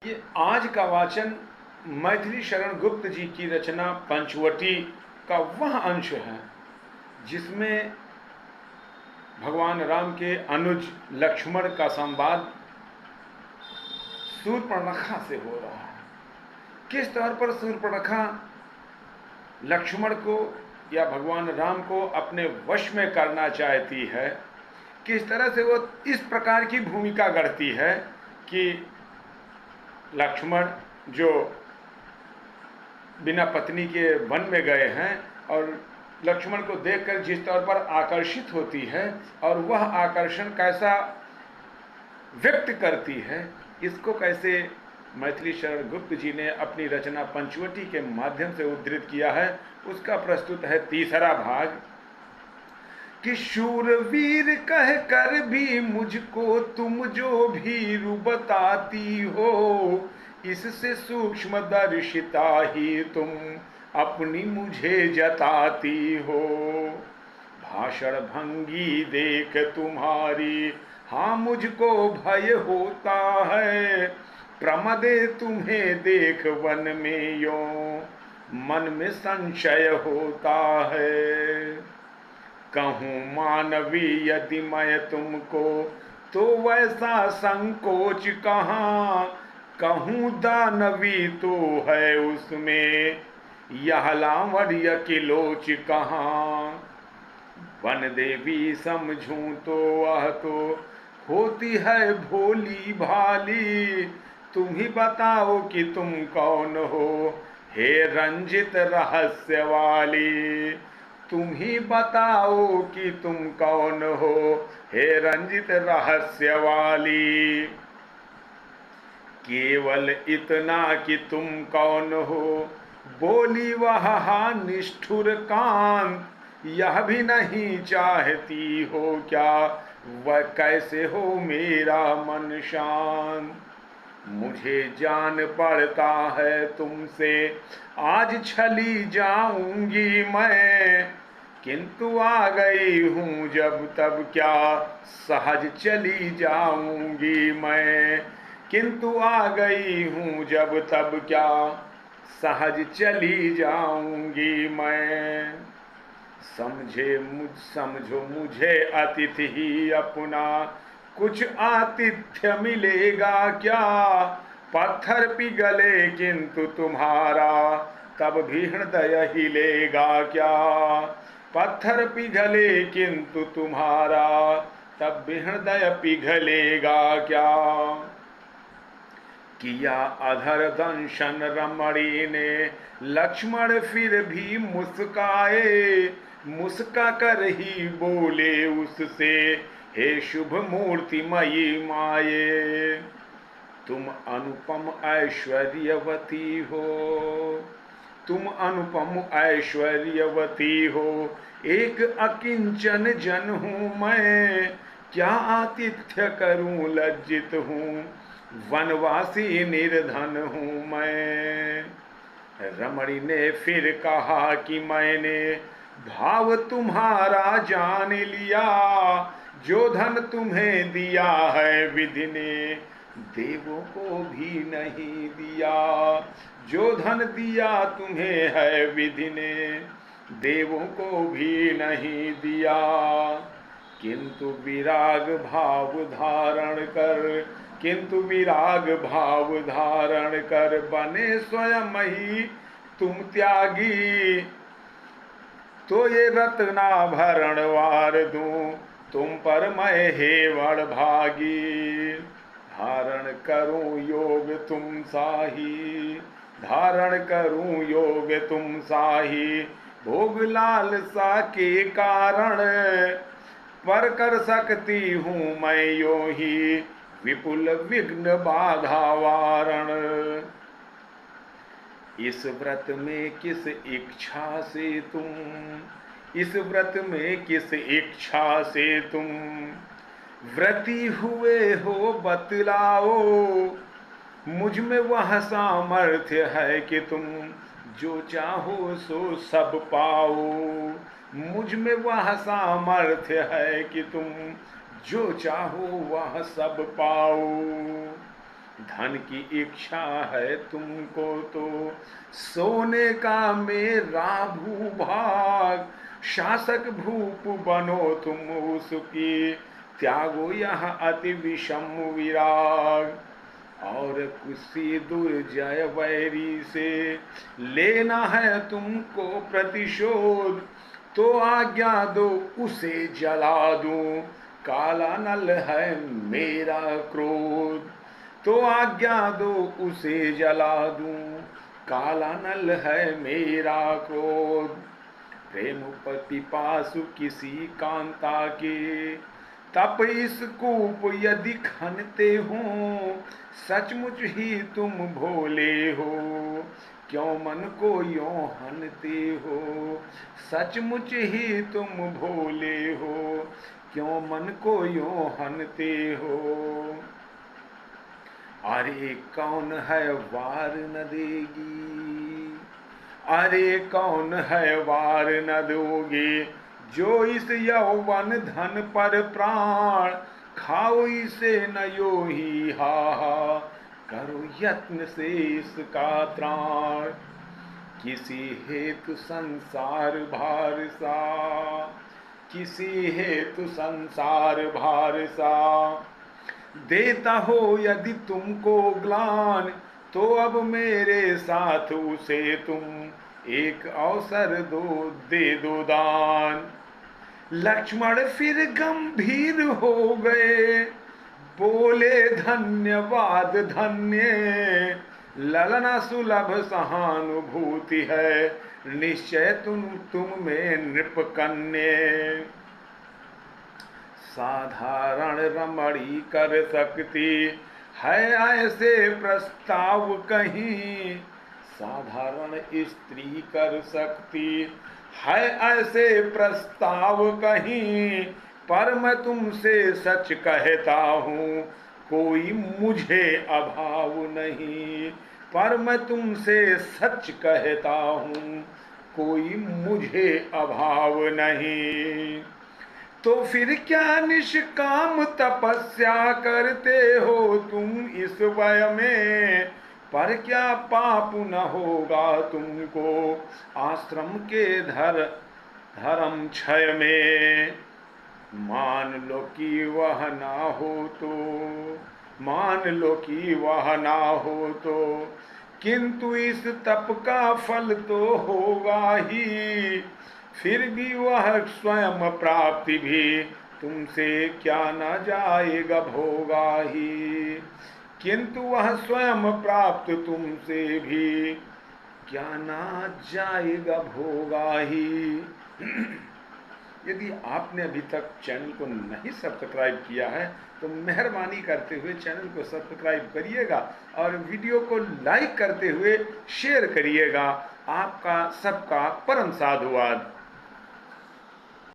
ये आज का वाचन मैथिली शरण गुप्त जी की रचना पंचवटी का वह अंश है जिसमें भगवान राम के अनुज लक्ष्मण का संवाद शूर्पणखा से हो रहा है। किस तौर पर शूर्पणखा लक्ष्मण को या भगवान राम को अपने वश में करना चाहती है, किस तरह से वो इस प्रकार की भूमिका गढ़ती है कि लक्ष्मण जो बिना पत्नी के वन में गए हैं और लक्ष्मण को देखकर जिस तौर पर आकर्षित होती है और वह आकर्षण कैसा व्यक्त करती है, इसको कैसे मैथिली शरण गुप्त जी ने अपनी रचना पंचवटी के माध्यम से उद्धृत किया है, उसका प्रस्तुत है तीसरा भाग कि शूरवीर कह कर भी मुझको तुम जो भीरु बताती हो, इससे सूक्ष्म दर्शिता ही तुम अपनी मुझे जताती हो। भाषण भंगी देख तुम्हारी हाँ मुझको भय होता है, प्रमदे तुम्हें देख वन में यो मन में संशय होता है। कहूँ मानवी यदि मैं तुमको तो वैसा संकोच कहाँ, कहूँ दानवी तो है उसमें यह लावण्य की लोच कहाँ। वन देवी समझूं तो वह तो होती है भोली भाली, तुम ही बताओ कि तुम कौन हो हे रंजित रहस्य वाली, तुम ही बताओ कि तुम कौन हो हे रंजित रहस्य वाली। केवल इतना कि तुम कौन हो बोली वह निष्ठुर कांत, यह भी नहीं चाहती हो क्या वह कैसे हो मेरा मन शांत। मुझे जान पड़ता है तुमसे आज छली जाऊंगी मैं, किंतु आ गई हूँ जब तब क्या सहज चली जाऊंगी मैं, किंतु आ गई हूँ जब तब क्या सहज चली जाऊंगी मैं। समझो मुझे अतिथि ही अपना, कुछ आतिथ्य मिलेगा क्या, पत्थर पिघले किंतु तुम्हारा तब भी हृदय हिलेगा क्या, पत्थर पिघले किंतु तुम्हारा तब भी हृदय पिघलेगा क्या। किया अधर दंशन रमणी ने लक्ष्मण फिर भी मुस्काए, मुस्का कर ही बोले उससे हे शुभ मूर्ति मयी माये। तुम अनुपम ऐश्वर्यवती हो, तुम अनुपम ऐश्वर्यवती हो, एक अकिंचन जन हूँ मैं, क्या आतिथ्य करूं लज्जित हूँ, वनवासी निर्धन हूँ मैं। रमणी ने फिर कहा कि मैंने भाव तुम्हारा जान लिया, जो धन तुम्हें दिया है विधि ने देवों को भी नहीं दिया, जो धन दिया तुम्हें है विधि ने देवों को भी नहीं दिया। किंतु विराग भाव धारण कर, किंतु विराग भाव धारण कर बने स्वयं ही तुम त्यागी, तो ये रत्नाभरण वार दूं तुम पर मैं हेवण भागी। धारण करूं योग तुम साही, धारण करूं योग तुम साही, भोग लालसा के कारण पर कर सकती हूँ मैं यो ही विपुल विघ्न बाधा वारण। इस व्रत में किस इच्छा से तुम, इस व्रत में किस इच्छा से तुम व्रती हुए हो बतलाओ, मुझ में वह सामर्थ्य है कि तुम जो चाहो सो सब पाओ, मुझ में वह सामर्थ्य है कि तुम जो चाहो वह सब पाओ। धन की इच्छा है तुमको तो सोने का मेरा भूभाग, शासक भूप बनो तुम उसकी, त्यागो यह अति विषम विराग। और किसी दुर्जय वैरी से लेना है तुमको प्रतिशोध, तो आज्ञा दो उसे जला दूं, काला नल है मेरा क्रोध। तो आज्ञा दो उसे जला दूं, काला नल है मेरा क्रोध। प्रेम पिपासु किसी कांता के, तप इस कूप यदि खनते हो, सचमुच ही तुम भोले हो, क्यों मन को यों हनते हो। सचमुच ही तुम भोले हो, क्यों मन को यों हनते हो। अरे कौन है वार न देगी, अरे कौन है वार न दोगे, जो इस यौवन धन पर प्राण, खाओ इसे न यो ही हा, करो यत्न से इसका त्राण। किसी हेतु संसार भार सा, किसी हेतु संसार भार सा, देता हो यदि तुमको ग्लान, तो अब मेरे साथ उसे तुम एक अवसर दे दो दान। लक्ष्मण फिर गंभीर हो गए, बोले धन्यवाद धन्य, ललना सुलभ सहानुभूति है, निश्चय तुम में नृप कन्ये। साधारण रमणी कर सकती है ऐसे प्रस्ताव कहीं, साधारण स्त्री कर सकती है ऐसे प्रस्ताव कहीं, पर मैं तुमसे सच कहता हूँ कोई मुझे अभाव नहीं। पर मैं तुमसे सच कहता हूँ कोई मुझे अभाव नहीं। तो फिर क्या निष्काम तपस्या करते हो तुम इस वय में, पर क्या पाप न होगा तुमको आश्रम के धर्म क्षय में। मान लो कि वह ना हो तो, मान लो कि वह ना हो तो, किंतु इस तप का फल तो होगा ही, फिर भी वह स्वयं प्राप्ति भी तुमसे क्या न जाएगा भोगा ही, किंतु वह स्वयं प्राप्त तुमसे भी क्या ना जाएगा भोगा ही। यदि आपने अभी तक चैनल को नहीं सब्सक्राइब किया है तो मेहरबानी करते हुए चैनल को सब्सक्राइब करिएगा और वीडियो को लाइक करते हुए शेयर करिएगा। आपका सबका परम साधुवाद।